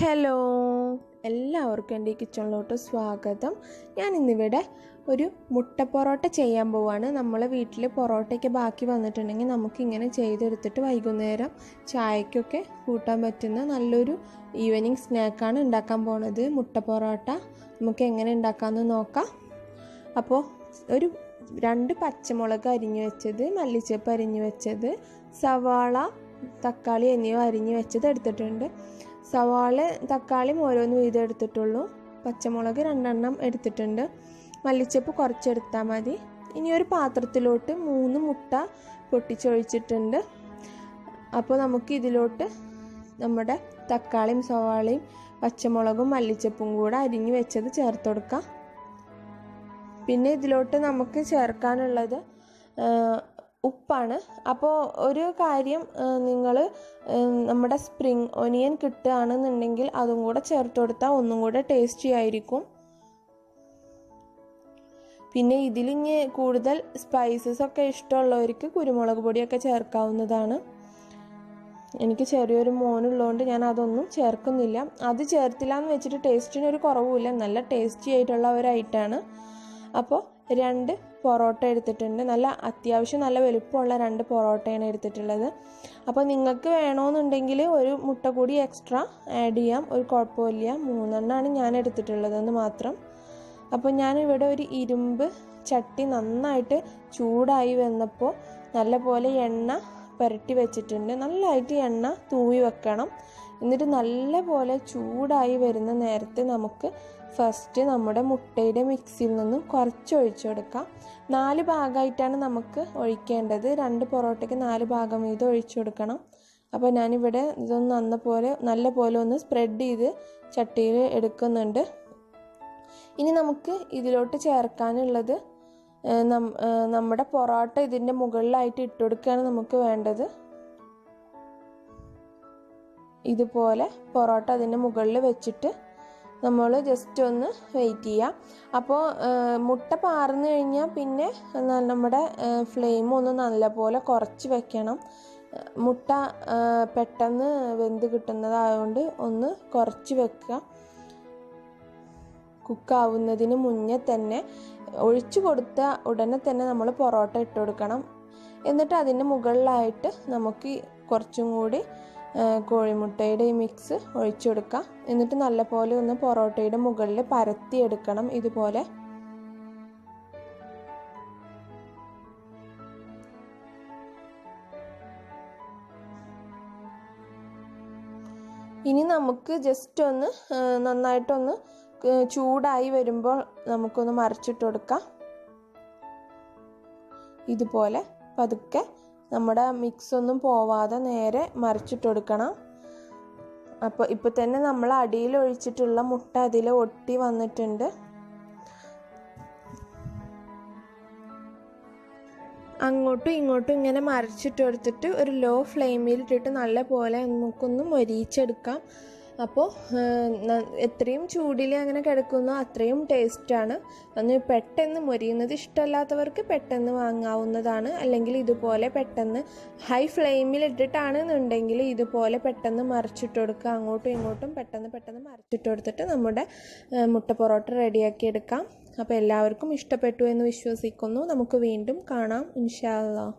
Hello, എല്ലാവർക്കും എൻ്റെ ഈ കിച്ചണിലോട്ട് സ്വാഗതം. ഞാൻ ഇന്നിവിടെ ഒരു മുട്ട പൊറോട്ട ചെയ്യാൻ പോവാണ്. നമ്മൾ വീട്ടിൽ പൊറോട്ടയ്ക്ക് ബാക്കി വന്നിട്ടുണ്ടെങ്കിൽ നമുക്കിങ്ങനെ ചെയ്തെടുത്തിട്ട് വൈകുന്നേരം ചായക്കൊക്കെ കൂട്ടാൻ പറ്റുന്ന നല്ലൊരു ഈവനിങ് സ്നാക്കാണ് ഉണ്ടാക്കാൻ പോണത്. മുട്ട പൊറോട്ട നമുക്ക് എങ്ങനെ ഉണ്ടാക്കാമെന്ന് നോക്കാം. അപ്പോൾ ഒരു 2 പച്ചമുളക് അരിഞ്ഞു വെച്ചത്, മല്ലിച്ചപ്പ് അരിഞ്ഞു വെച്ചത്, സവാള, തക്കാളി എന്നിവ അരിഞ്ഞു വെച്ചത് എടുത്തിട്ടുണ്ട്. സവാള തക്കാളിയും ഓരോന്ന് വീതം എടുത്തിട്ടുള്ളൂ. പച്ചമുളക് 2 എണ്ണം എടുത്തിട്ടുണ്ട്. മല്ലിച്ചപ്പ് കുറച്ചെടുത്താൽ മതി. ഇനി ഒരു പാത്രത്തിലോട്ട് 3 മുട്ട പൊട്ടിച്ചൊഴിച്ചിട്ടുണ്ട്. അപ്പോൾ നമുക്ക് ഇതിലോട്ട് നമ്മുടെ തക്കാളിയും സവാളയും പച്ചമുളകും മല്ലിച്ചപ്പും കൂടെ അരിഞ്ഞു വെച്ചത് ചേർത്ത് കൊടുക്കാം. പിന്നെ ഇതിലോട്ട് നമുക്ക് ചേർക്കാനുള്ളത് ഉപ്പാണ്. അപ്പോൾ ഒരു കാര്യം, നിങ്ങൾ നമ്മുടെ സ്പ്രിംഗ് ഒനിയൻ കിട്ടുകയാണെന്നുണ്ടെങ്കിൽ അതും കൂടെ ചേർത്ത് കൊടുത്താൽ ഒന്നും കൂടെ ടേസ്റ്റി ആയിരിക്കും. പിന്നെ ഇതിലിഞ്ഞ് കൂടുതൽ സ്പൈസസ് ഒക്കെ ഇഷ്ടമുള്ളവർക്ക് കുരുമുളക് പൊടിയൊക്കെ ചേർക്കാവുന്നതാണ്. എനിക്ക് ചെറിയൊരു മോനുള്ളതുകൊണ്ട് ഞാൻ അതൊന്നും ചേർക്കുന്നില്ല. അത് ചേർത്തില്ല എന്ന് വെച്ചിട്ട് ടേസ്റ്റിന് ഒരു കുറവുമില്ല, നല്ല ടേസ്റ്റി ആയിട്ടുള്ള ഒരു ഐറ്റമാണ്. അപ്പോൾ 2 പൊറോട്ട എടുത്തിട്ടുണ്ട്. അത്യാവശ്യം നല്ല വലുപ്പമുള്ള 2 പൊറോട്ടയാണ് എടുത്തിട്ടുള്ളത്. അപ്പോൾ നിങ്ങൾക്ക് വേണമെന്നുണ്ടെങ്കിൽ ഒരു മുട്ട കൂടി എക്സ്ട്രാ ആഡ് ചെയ്യാം, ഒരു കുഴപ്പമില്ല. 3 എണ്ണമാണ് ഞാൻ എടുത്തിട്ടുള്ളതെന്ന് മാത്രം. അപ്പോൾ ഞാനിവിടെ ഒരു ഇരുമ്പ് ചട്ടി നന്നായിട്ട് ചൂടായി വന്നപ്പോൾ നല്ലപോലെ എണ്ണ പുരട്ടി വെച്ചിട്ടുണ്ട്. നല്ലതായിട്ട് എണ്ണ തൂവി വെക്കണം. എന്നിട്ട് നല്ലപോലെ ചൂടായി വരുന്ന നേരത്തെ നമുക്ക് ഫസ്റ്റ് നമ്മുടെ മുട്ടയുടെ മിക്സിയിൽ നിന്നും കുറച്ച് ഒഴിച്ചു കൊടുക്കാം. 4 ഭാഗമായിട്ടാണ് നമുക്ക് ഒഴിക്കേണ്ടത്. 2 പൊറോട്ടയ്ക്ക് 4 ഭാഗം വീതം ഒഴിച്ചു കൊടുക്കണം. അപ്പോൾ ഞാനിവിടെ ഇതൊന്ന് നല്ല പോലെ ഒന്ന് സ്പ്രെഡ് ചെയ്ത് ചട്ടിയിൽ എടുക്കുന്നുണ്ട്. ഇനി നമുക്ക് ഇതിലോട്ട് ചേർക്കാനുള്ളത് നമ്മുടെ പൊറോട്ട ഇതിൻ്റെ മുകളിലായിട്ട് ഇട്ട് കൊടുക്കുകയാണ് നമുക്ക് വേണ്ടത്. ഇതുപോലെ പൊറോട്ട അതിൻ്റെ മുകളിൽ വെച്ചിട്ട് നമ്മൾ ജസ്റ്റ് ഒന്ന് വെയിറ്റ് ചെയ്യാം. അപ്പോൾ മുട്ട പാർന്നു കഴിഞ്ഞാൽ പിന്നെ നമ്മുടെ ഫ്ലെയിം ഒന്ന് നല്ലപോലെ കുറച്ച് വെക്കണം. മുട്ട പെട്ടെന്ന് വെന്ത് കിട്ടുന്നതായതുകൊണ്ട് ഒന്ന് കുറച്ച് വെക്കുക. കുക്കാവുന്നതിന് മുന്നേ തന്നെ ഒഴിച്ചു കൊടുത്ത ഉടനെ തന്നെ നമ്മൾ പൊറോട്ട ഇട്ട് കൊടുക്കണം. എന്നിട്ട് അതിൻ്റെ മുകളിലായിട്ട് നമുക്ക് കുറച്ചും കൂടി കോഴിമുട്ടയുടെ ഈ മിക്സ് ഒഴിച്ചു കൊടുക്കാം. എന്നിട്ട് നല്ലപോലെ ഒന്ന് പൊറോട്ടയുടെ മുകളിൽ പരത്തിയെടുക്കണം ഇതുപോലെ. ഇനി നമുക്ക് ജസ്റ്റ് ഒന്ന് നന്നായിട്ടൊന്ന് ചൂടായി വരുമ്പോൾ നമുക്കൊന്ന് മറിച്ചിട്ട് കൊടുക്കാം. ഇതുപോലെ പതുക്കെ നമ്മുടെ മിക്സ് ഒന്നും പോവാതെ നേരെ മറിച്ചിട്ട് കൊടുക്കണം. അപ്പോൾ ഇപ്പോൾ തന്നെ നമ്മൾ അടിയിൽ ഒഴിച്ചിട്ടുള്ള മുട്ട അതിൽ ഒട്ടി വന്നിട്ടുണ്ട്. അങ്ങോട്ടും ഇങ്ങോട്ടും ഇങ്ങനെ മറിച്ചിട്ട് കൊടുത്തിട്ട് ഒരു ലോ ഫ്ലെയിമിൽ ഇട്ടിട്ട് നല്ല പോലെ നമുക്കൊന്ന് മൊരിയിച്ചെടുക്കാം. അപ്പോൾ എത്രയും ചൂടിൽ അങ്ങനെ കിടക്കുന്നോ അത്രയും ടേസ്റ്റാണ്. അന്ന് പെട്ടെന്ന് മൊരിയുന്നത് ഇഷ്ടമല്ലാത്തവർക്ക് പെട്ടെന്ന് വാങ്ങാവുന്നതാണ്. അല്ലെങ്കിൽ ഇതുപോലെ പെട്ടെന്ന് ഹൈ ഫ്ലെയിമിൽ ഇട്ടിട്ടാണെന്നുണ്ടെങ്കിൽ ഇതുപോലെ പെട്ടെന്ന് മറിച്ചിട്ട് കൊടുക്കുക. അങ്ങോട്ടും ഇങ്ങോട്ടും പെട്ടെന്ന് മറിച്ചിട്ട് കൊടുത്തിട്ട് നമ്മുടെ മുട്ട പൊറോട്ട റെഡിയാക്കി എടുക്കാം. അപ്പോൾ എല്ലാവർക്കും ഇഷ്ടപ്പെട്ടു എന്ന് വിശ്വസിക്കുന്നു. നമുക്ക് വീണ്ടും കാണാം ഇൻഷാ അല്ലാഹ്.